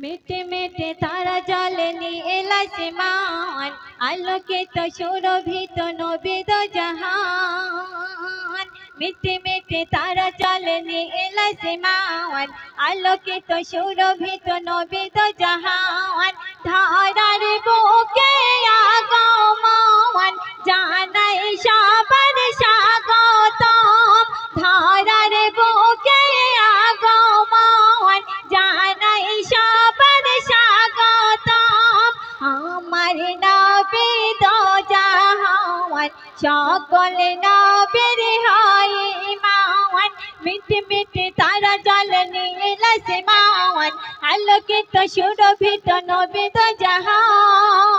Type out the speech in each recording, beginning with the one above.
মিটে মিটে তারা জলে নীল আসমান, আলোকিত সুরভিত নবীদ জাহান। মিটে মিটে তারা জলে নীল আসমান, আলোকিত সুরভিত নবীদ জাহান। ধারার বুকে আগমন, জানাই সবার স্বাগতম। ধারার বুকে আগমন, জানাই সবার স্বাগতম। আমার নবী দো জাহান, সকল নবীর হয় ইমান। মিটে মিটে তারা জল নীল আসমান, আলোকিত সুরভিত নবীদ জাহান।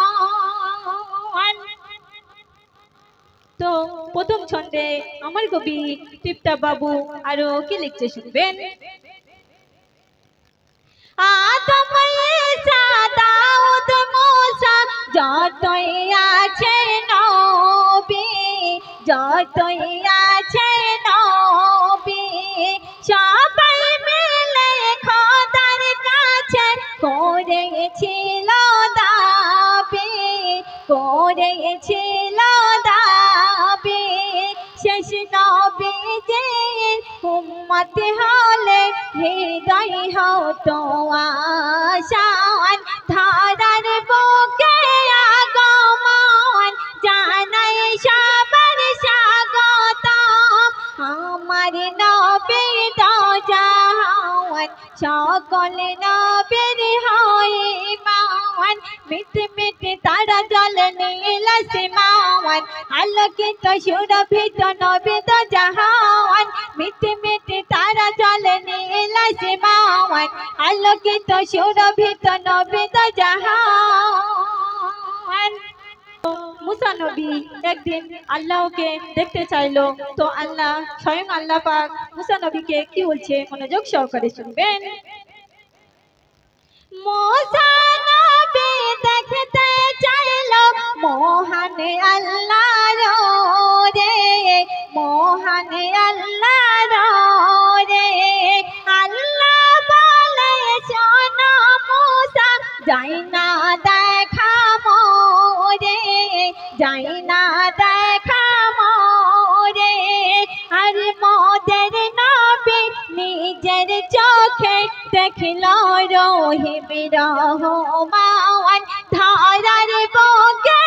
তো প্রথম ছন্দে আমার কবি টিপটা বাবু আরো কি লিখছে শুনবেন। আদম ঈসা দাউদ মুসা যতই আছে নবী, যতই আছে নবী, সবাই মিলে খোদার কাছে করেছিল দাবি, করেছিল দাবি। শেষ নবীজির উম্মত হলে হৃদয় হতো আশান। ধারার বুকে আগমন, জানাই সবার স্বাগতম। আমার নবী দো জাহান, সকল নবীর হয় ইমান। মিটে মিটে তারা জল নীল আসমান, আলোকিত সুরভিত নবীদ জাহান। মিটে মিটে তারা জল নীল আসমান, আলোকিত সুরভিত নবীদ জাহান। মুসা নবী একদিন আল্লাহকে দেখতে চাইলো, তো আল্লাহ স্বয়ং আল্লাহ পাক মুসা নবীকে কি বলছে মনোযোগ সহকারে শুনবেন। মুসা নবী দেখতে চাইলো মহান আল্লাহর রে, মহান আল্লাহর রে। আল্লাহ বলে শোনো মুসা, যাই না দেখা মোরে, যাই না দেখা মোরে। আর মোদের নবী নিজের চোখে দেখল রহিম রহমান। ধারার বুকে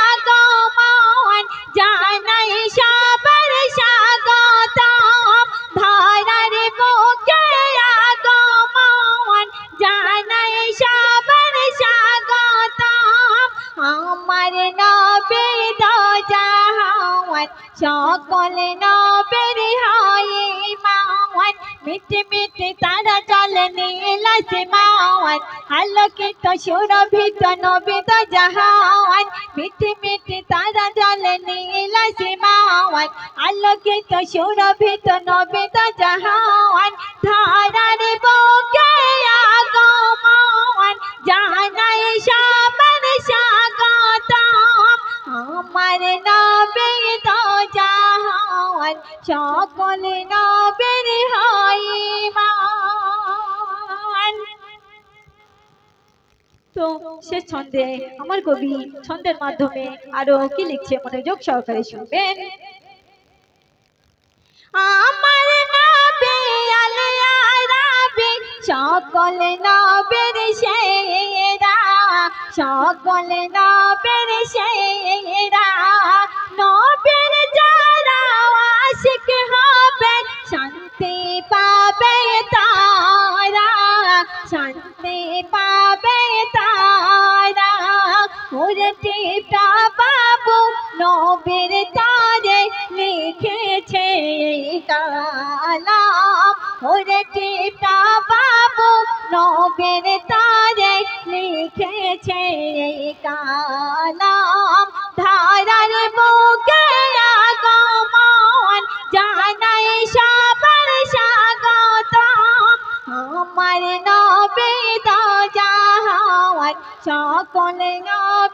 আগমন, জানাই সবার স্বাগতম। ধারার বুকে আগমন, জানাই সবার স্বাগতম। আমার নবী দো জাহান, সকল নবীর হয় ইমান। মিটে মিটে তারা জল নীল আসমান, আলোকিত সুরভিত নবীদ জাহান। মিটে মিটে তারা জল নীল আসমান, আলোকিত সুরভিত নবীদ জাহান। ধারার বুকে আগমন, জানাই সবার স্বাগতম। আমার নবী দো জাহান, সকল নবীর হয় ইমান। তো শেষ ছন্দে আমার কবি ছন্দের মাধ্যমে আরো কি লিখছে মনোযোগ সহকারে শুনবেন। আমার নবী আল্লাহ রাবি, সকল নবীর সেরা, সকল নবীর সেরা। নবীর যারা আশিক হবে, শান্তি পাবে তারা, শান্তি পাবে তারা। ওরে টিপটা বাবু নবীর তারে লিখেছে কালাম। ওরে টিপটা বাবু নবীর তারে লিখেছে কালাম। ধারার বুকে আগমন, জানাই সবার স্বাগতম। আমার নবী দো জাহান, সকল নবী